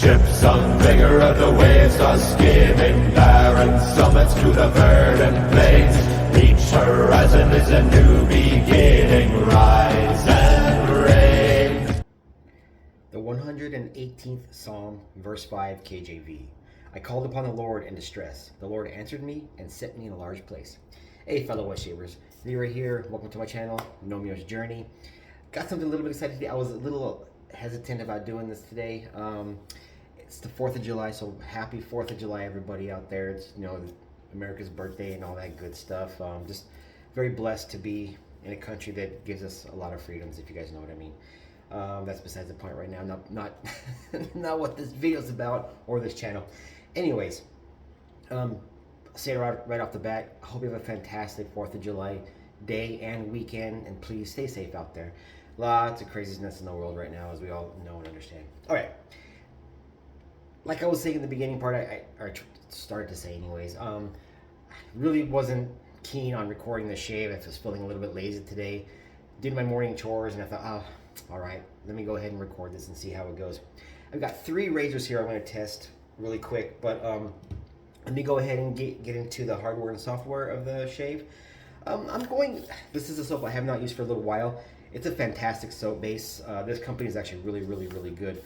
Ships on vigor of the waves are skimming barren summits to the verdant plains. Each horizon is a new beginning. Rise and reign. The 118th Psalm, verse 5, KJV. I called upon the Lord in distress. The Lord answered me and set me in a large place. Hey, fellow wet shavers. If you're here, welcome to my channel, Nomio's Journey. Got something a little bit excited today. I was a little hesitant about doing this today. It's the 4th of July, so happy 4th of July, everybody out there. It's, you know, America's birthday and all that good stuff. Just very blessed to be in a country that gives us a lot of freedoms, if you guys know what I mean. That's besides the point right now. Not not what this video is about or this channel. Anyways, say it right off the bat. I hope you have a fantastic 4th of July day and weekend, and please stay safe out there. Lots of craziness in the world right now, as we all know and understand. All right. Like I was saying in the beginning part, I started to say anyways, really wasn't keen on recording the shave. I was feeling a little bit lazy today. Did my morning chores, and I thought, oh, all right, let me go ahead and record this and see how it goes. I've got 3 razors here I'm going to test really quick, but let me go ahead and get into the hardware and software of the shave. This is a soap I have not used for a little while. It's a fantastic soap base. This company is actually really good.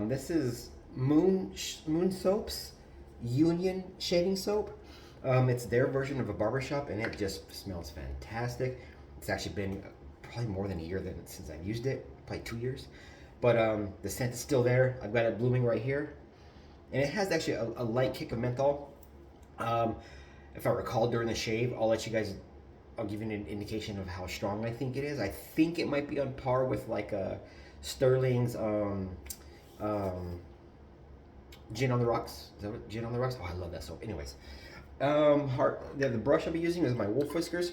This is Moon Soap's Union Shaving Soap. It's their version of a barbershop, and it just smells fantastic. It's actually been probably more than a year since I've used it, probably 2 years. But the scent is still there. I've got it blooming right here. And it has actually a light kick of menthol. If I recall during the shave, I'll give you an indication of how strong I think it is. I think it might be on par with like Sterling's Gin on the Rocks. Is that what, Gin on the Rocks? Oh, I love that soap. Anyways, the brush I'll be using is my Wolf Whiskers.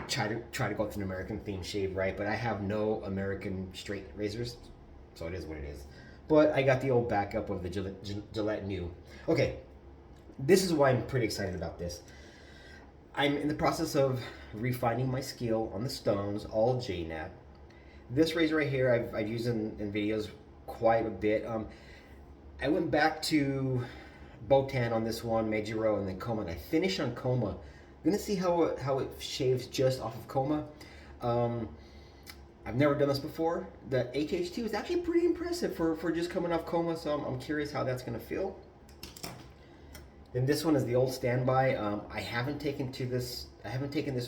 Try to go with an American themed shave, right? But I have no American straight razors, so it is what it is. But I got the old backup of the Gillette New. Okay, this is why I'm pretty excited about this. I'm in the process of refining my skill on the stones, all JNAT. This razor right here, I've used in videos quite a bit. I went back to Botan on this one, Meijiro, and then Koma, and I finished on Koma. I'm gonna see how it shaves just off of Koma. I've never done this before. The HH2 is actually pretty impressive for just coming off Koma, so I'm curious how that's gonna feel. Then this one is the old standby. I haven't taken this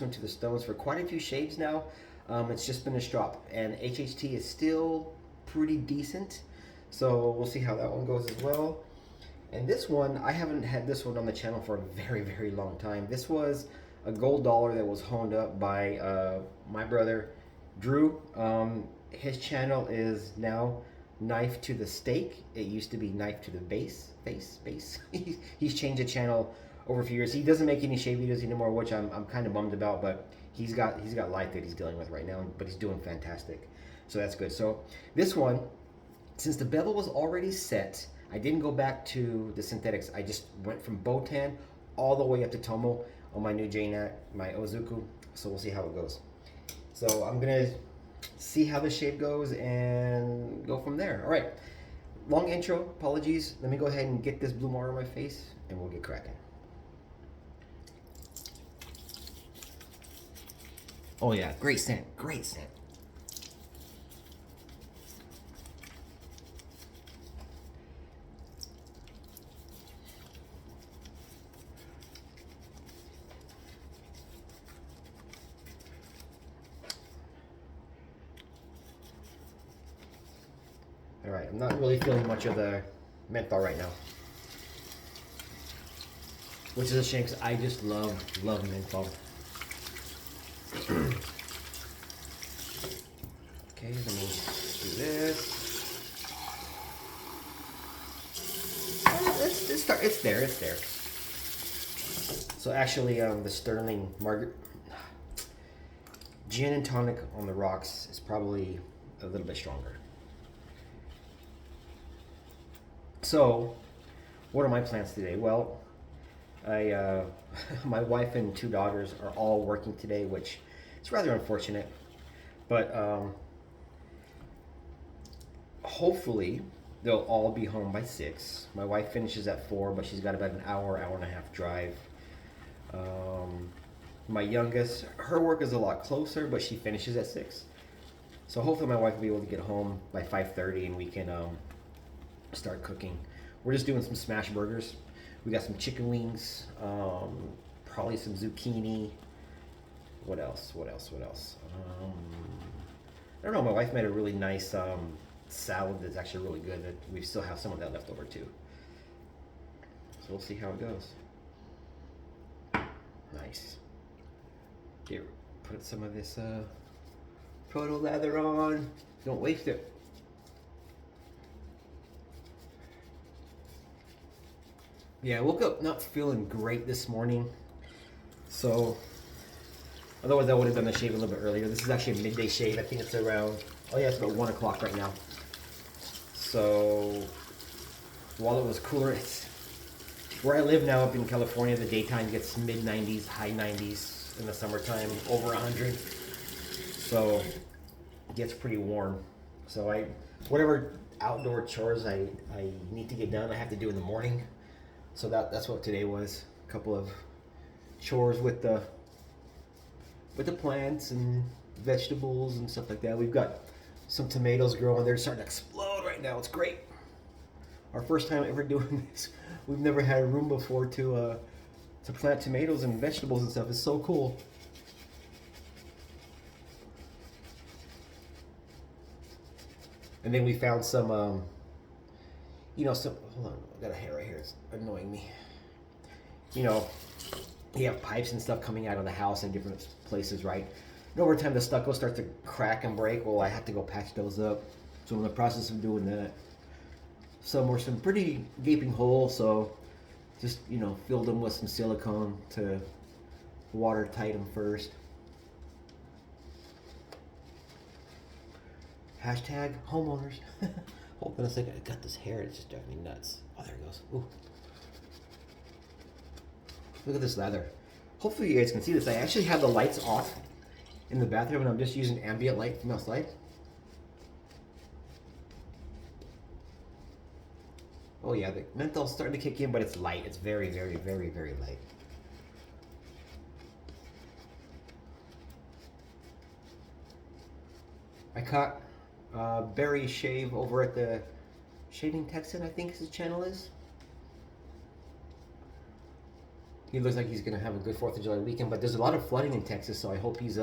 one to the stones for quite a few shaves now. It's just been a strop, and HHT is still pretty decent. So we'll see how that one goes as well. And this one, I haven't had this one on the channel for a very long time. This was a gold dollar that was honed up by my brother Drew. His channel is now Knife to the Steak. It used to be Knife to the Base. He's changed the channel over a few years. He doesn't make any shave videos anymore, which I'm kind of bummed about, but he's got life that he's dealing with right now, but he's doing fantastic. So that's good. So this one, since the bevel was already set, I didn't go back to the synthetics. I just went from Botan all the way up to Tomo on my new JNAT, my Ozuku. So we'll see how it goes. So I'm gonna see how the shave goes and go from there. All right, long intro, apologies. Let me go ahead and get this blue mark on my face and we'll get cracking. Oh yeah, great scent, great scent. All right, I'm not really feeling much of the menthol right now, which is a shame because I just love menthol. Okay, let me do this. It's there. So actually, the Sterling Gin and Tonic on the Rocks is probably a little bit stronger. So, what are my plans today? Well, my wife and 2 daughters are all working today, which is rather unfortunate. But hopefully, they'll all be home by 6. My wife finishes at 4, but she's got about an hour, hour and a half drive. My youngest, her work is a lot closer, but she finishes at 6. So hopefully my wife will be able to get home by 5:30 and we can start cooking. We're just doing some smash burgers. We got some chicken wings, probably some zucchini. What else? I don't know. My wife made a really nice salad that's actually really good. That we still have some of that left over too. So we'll see how it goes. Nice. Here, put some of this proto lather on. Don't waste it. Yeah, I woke up not feeling great this morning. So, otherwise I would have done the shave a little bit earlier. This is actually a midday shave. I think it's around, oh yeah, it's about 1 o'clock right now. So, while it was cooler, it's, where I live now up in California, the daytime gets mid-90s, high 90s in the summertime, over 100. So, it gets pretty warm. So whatever outdoor chores I need to get done, I have to do in the morning. So that's what today was. A couple of chores with the plants and vegetables and stuff like that. We've got some tomatoes growing. They're starting to explode right now. It's great. Our first time ever doing this. We've never had room before to plant tomatoes and vegetables and stuff. It's so cool. And then we found some, hold on, I got a hair right here. It's annoying me. You have pipes and stuff coming out of the house in different places, right? And over time, the stucco starts to crack and break. Well, I have to go patch those up. So I'm in the process of doing that. Some were some pretty gaping holes, so just, filled them with some silicone to watertight them first. Hashtag homeowners. Hold on a second. I got this hair. It's just driving me nuts. Oh, there it goes. Ooh. Look at this lather. Hopefully you guys can see this. I actually have the lights off in the bathroom and I'm just using ambient light from outside. Oh yeah, the menthol's starting to kick in, but it's light. It's very, very, very, very light. I caught Barry Shave over at the Shaving Texan, I think his channel is. He looks like he's gonna have a good 4th of July weekend, but there's a lot of flooding in Texas, so I hope he's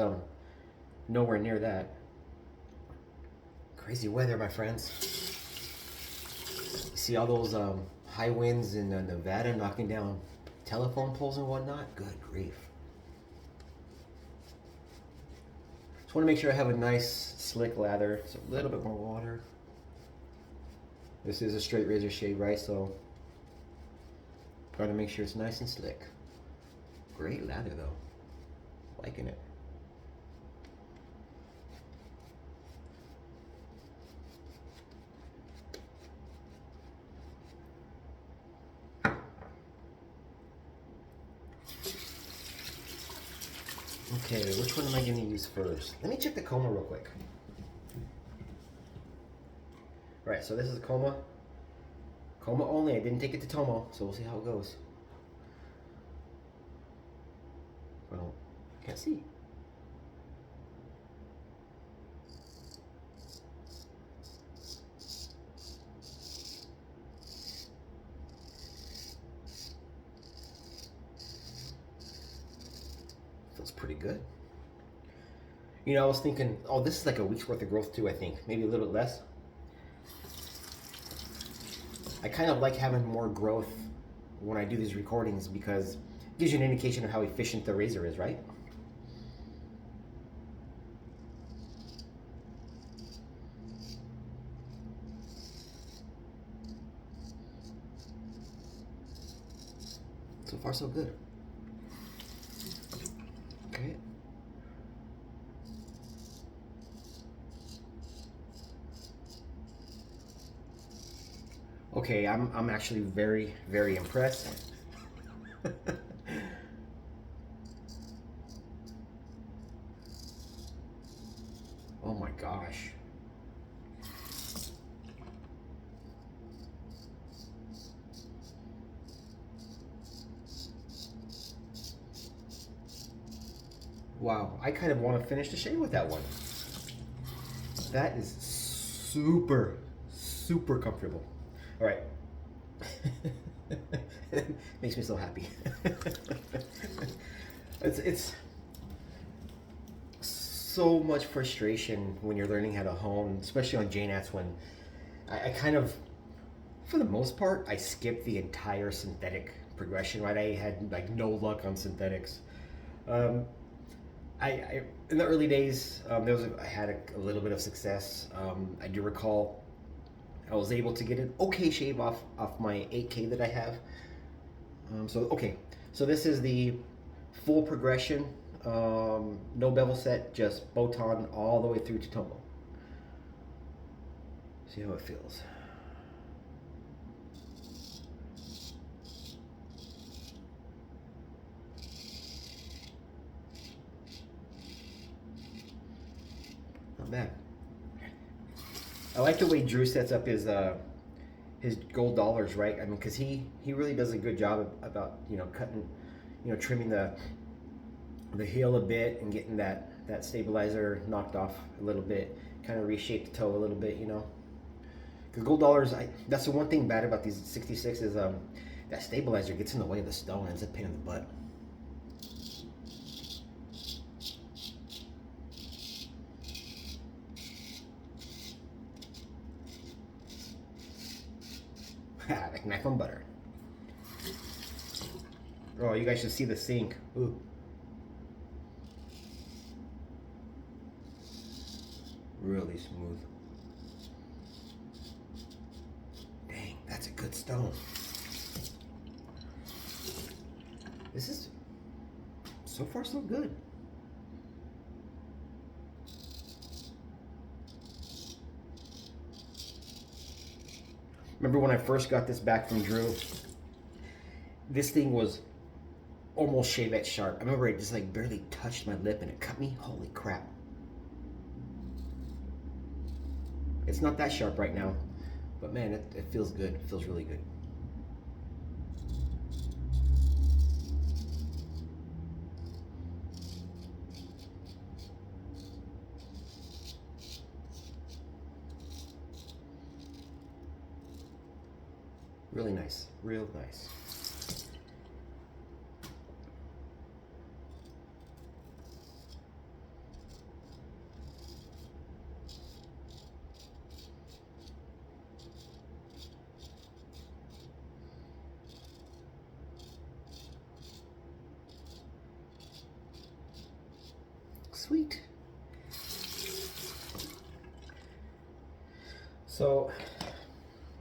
nowhere near that. Crazy weather, my friends. You see all those high winds in Nevada knocking down telephone poles and whatnot? Good grief. Just want to make sure I have a nice slick lather. So a little bit more water. This is a straight razor shave, right? So gotta make sure it's nice and slick. Great lather though. Liking it. Okay, which one am I going to use first? Let me check the Koma real quick. Alright, so this is a Koma. Koma only. I didn't take it to Tomo, so we'll see how it goes. Well, can't see. Feels pretty good. I was thinking, oh, this is like a week's worth of growth too, I think. Maybe a little bit less. I kind of like having more growth when I do these recordings because it gives you an indication of how efficient the razor is, right? So far, so good. Okay. Okay, I'm actually very, very impressed. Oh my gosh. Wow, I kind of want to finish the shave with that one. That is super, super comfortable. All right. Makes me so happy. It's so much frustration when you're learning how to hone, especially on JNATs, when I kind of, for the most part, I skipped the entire synthetic progression, right? I had like no luck on synthetics. I in the early days, I had a little bit of success. I do recall I was able to get an okay shave off my 8K that I have. So this is the full progression, no bevel set, just Botan all the way through to Tomo. See how it feels. Not bad. I like the way Drew sets up his gold dollars, right? I mean, because he really does a good job about cutting, trimming the heel a bit and getting that stabilizer knocked off a little bit, kind of reshape the toe a little bit, Because gold dollars, that's the one thing bad about these 66 is that stabilizer gets in the way of the stone. It's a pain in the butt. Like knife on butter. Oh, you guys should see the sink. Ooh. Really smooth. Dang, that's a good stone. This is so far so good. Remember when I first got this back from Drew? This thing was almost shave edge sharp. I remember it just like barely touched my lip and it cut me. Holy crap. It's not that sharp right now, but man, it feels good. It feels really good. Really nice, real nice. Sweet. So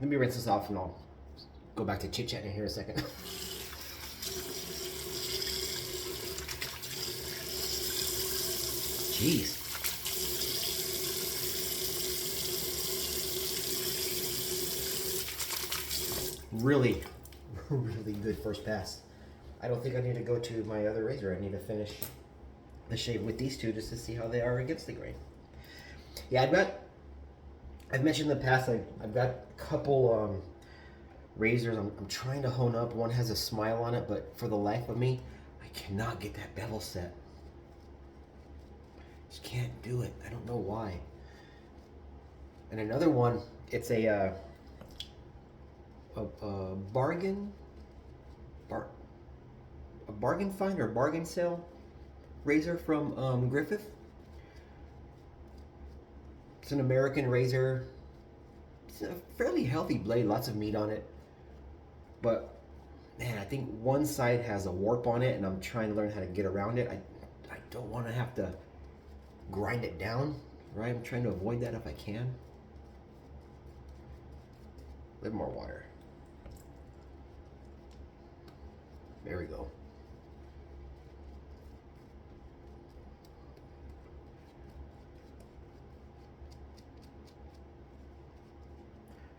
let me rinse this off and I'll go back to chit-chatting here a second. Jeez. Really, really good first pass. I don't think I need to go to my other razor. I need to finish the shave with these two just to see how they are against the grain. Yeah, I've mentioned in the past, I've got a couple razors I'm trying to hone up. One has a smile on it, but for the life of me, I cannot get that bevel set. Just can't do it. I don't know why. And another one, it's a bargain find or bargain sale razor from Griffith. It's an American razor. It's a fairly healthy blade, lots of meat on it. But man, I think one side has a warp on it and I'm trying to learn how to get around it. I don't want to have to grind it down, right? I'm trying to avoid that if I can. A little more water. There we go.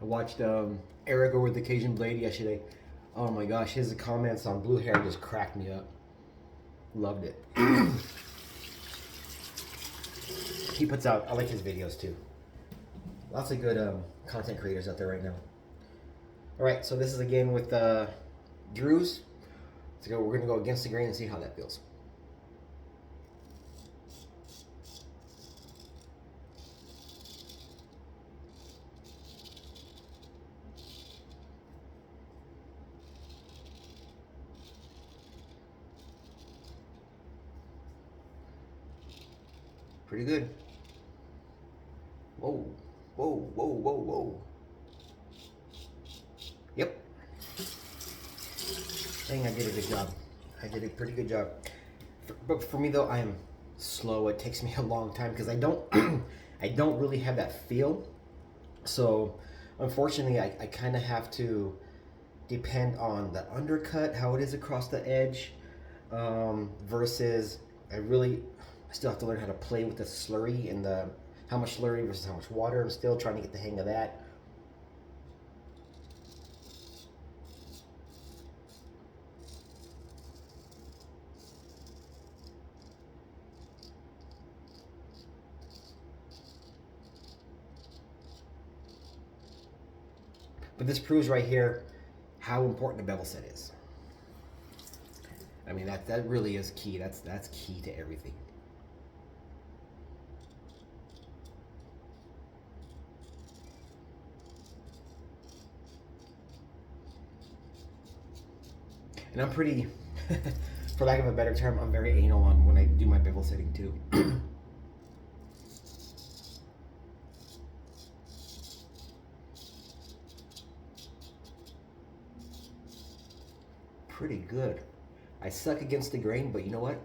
I watched Eric over the Cajun Blade yesterday. Oh my gosh, his comments on blue hair just cracked me up. Loved it. He puts out, I like his videos too. Lots of good content creators out there right now. Alright, so this is again with Drew's. We're going to go against the grain and see how that feels. Pretty good. Whoa, whoa, whoa, whoa, whoa. Yep. I think I did a good job. I did a pretty good job. But for me though, I am slow. It takes me a long time because I don't I don't really have that feel. So unfortunately, I kind of have to depend on the undercut, how it is across the edge, versus I still have to learn how to play with the slurry and the how much slurry versus how much water. I'm still trying to get the hang of that. But this proves right here how important a bevel set is. I mean, that really is key. That's key to everything. And I'm pretty, for lack of a better term, I'm very anal on when I do my bevel setting too. Pretty good. I suck against the grain, but you know what?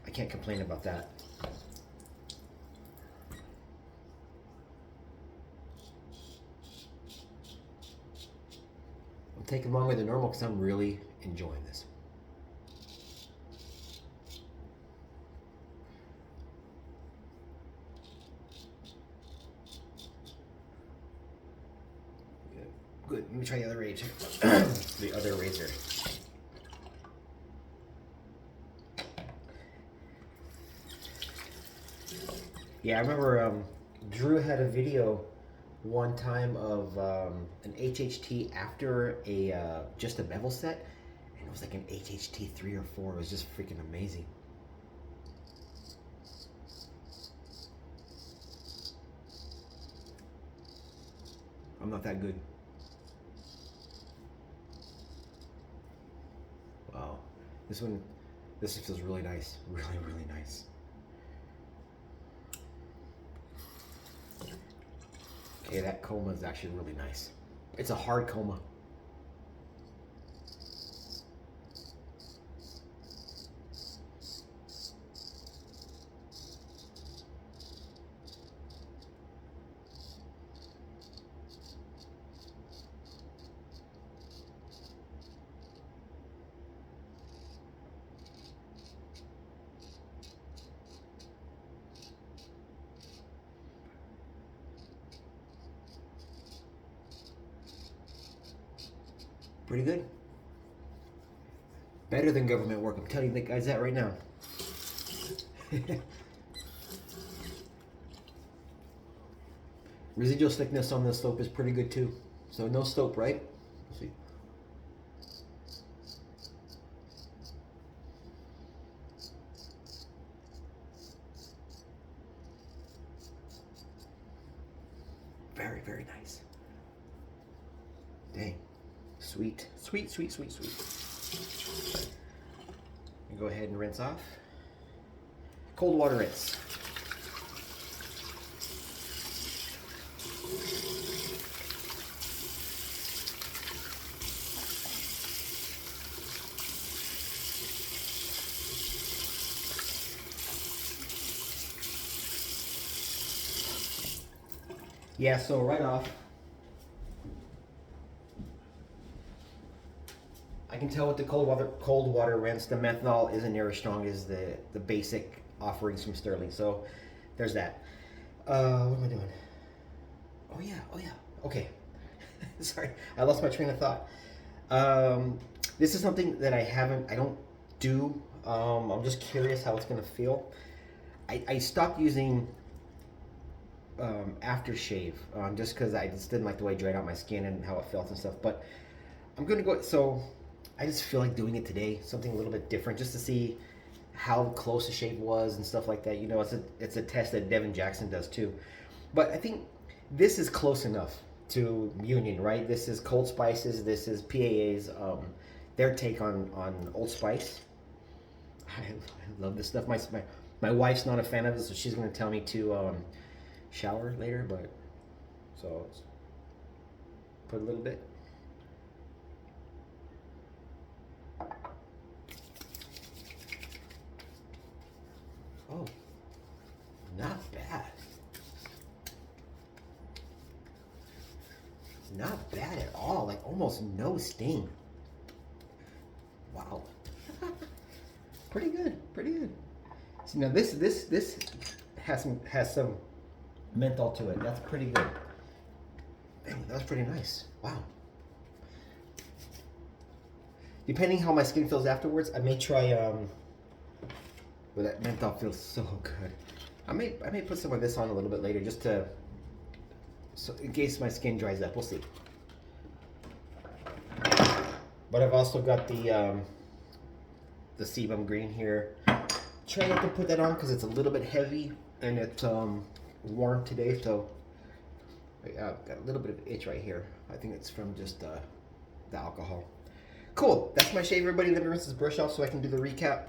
I can't complain about that. I'm taking longer than normal because I'm really enjoying this. Good. Let me try the other razor. The other razor. Yeah, I remember Drew had a video one time of an HHT after a just a bevel set, and it was like an HHT 3 or 4. It was just freaking amazing. I'm not that good. Wow, this feels really nice, really, really nice. Okay, that Koma is actually really nice. It's a hard Koma. Pretty good. Better than government work. I'm telling you guys that right now. Residual thickness on this slope is pretty good too. So no slope, right? Let's see. Very, very nice. Dang. Sweet, sweet, sweet, sweet, sweet. Go ahead and rinse off. Cold water rinse. Yeah, so right off, I can tell with the cold water rinse, the methanol isn't near as strong as the basic offerings from Sterling. So there's that. What am I doing? Oh yeah. Okay. Sorry, I lost my train of thought. This is something that I don't do. I'm just curious how it's gonna feel. I stopped using aftershave just because I just didn't like the way it dried out my skin and how it felt and stuff. But I'm gonna go. So I just feel like doing it today, something a little bit different, just to see how close the shave was and stuff like that. You know, it's a test that Devin Jackson does too. But I think this is close enough to Union, right? This is Cold Spices. This is PAA's their take on Old Spice. I love this stuff. My wife's not a fan of it, so she's gonna tell me to shower later. But so put a little bit. Oh, not bad. Not bad at all. Like almost no sting. Wow. Pretty good. Pretty good. See, now this has some menthol to it. That's pretty good. Dang, that was pretty nice. Wow. Depending how my skin feels afterwards, I may try well, that menthol feels so good. I may put some of this on a little bit later just to, so in case my skin dries up. We'll see. But I've also got the sebum green here. Try not to put that on because it's a little bit heavy and it's warm today, so I've got a little bit of itch right here. I think it's from just the alcohol. Cool. That's my shave, everybody. Let me rinse this brush off so I can do the recap.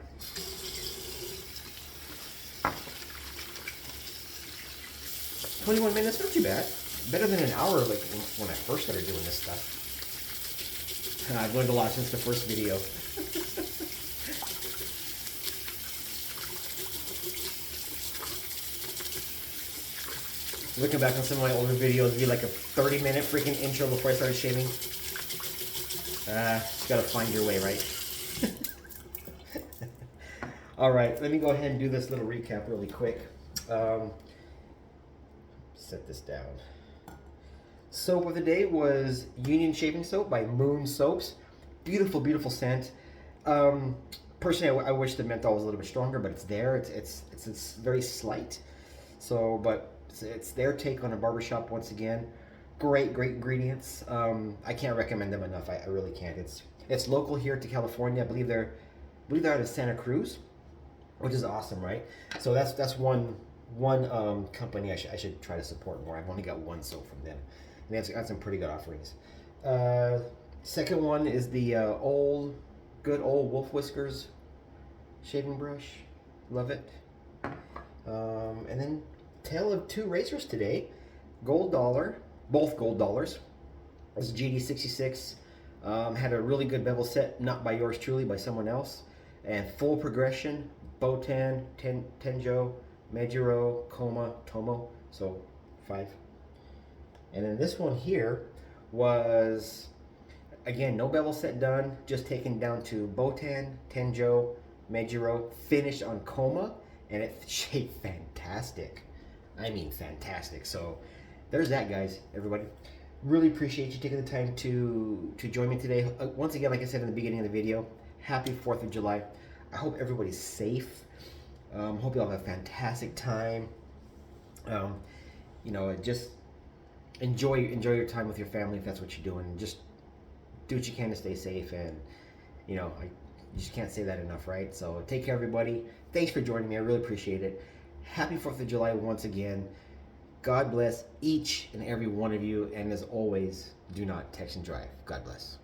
"21 minutes, not too bad. Better than an hour like when I first started doing this stuff. I've learned a lot since the first video. Looking back on some of my older videos, it'd be like a 30-minute freaking intro before I started shaving. Just gotta find your way, right? Alright, let me go ahead and do this little recap really quick. Set this down. Soap of the day was Union Shaving Soap by Moon Soaps. Beautiful, beautiful scent. Personally, I wish the menthol was a little bit stronger, but it's there. It's very slight. So, but it's their take on a barbershop once again. Great, great ingredients. I can't recommend them enough. I really can't. It's local here to California. I believe they're out of Santa Cruz, which is awesome, right? So that's one company I should try to support more. I've only got one soap from them, and they've got some pretty good offerings. Second one is the good old Wolf Whiskers shaving brush. Love it. And then tale of two razors today. Gold dollar, both gold dollars. This is GD66. Had a really good bevel set, not by yours truly, by someone else. And full progression, Botan, Tenjo, Mejiro, Koma, Tomo. So 5. And then this one here was, again, no bevel set done, just taken down to Botan, Tenjo, Mejiro, finished on Koma, and it shaved fantastic. I mean fantastic. So there's that, guys, everybody. Really appreciate you taking the time to join me today. Once again, like I said in the beginning of the video, happy 4th of July. I hope everybody's safe. Hope you all have a fantastic time. You know, just enjoy your time with your family if that's what you're doing. Just do what you can to stay safe, and you know, I just can't say that enough, right? So take care, everybody. Thanks for joining me. I really appreciate it. Happy 4th of July once again. God bless each and every one of you, and as always, do not text and drive. God bless.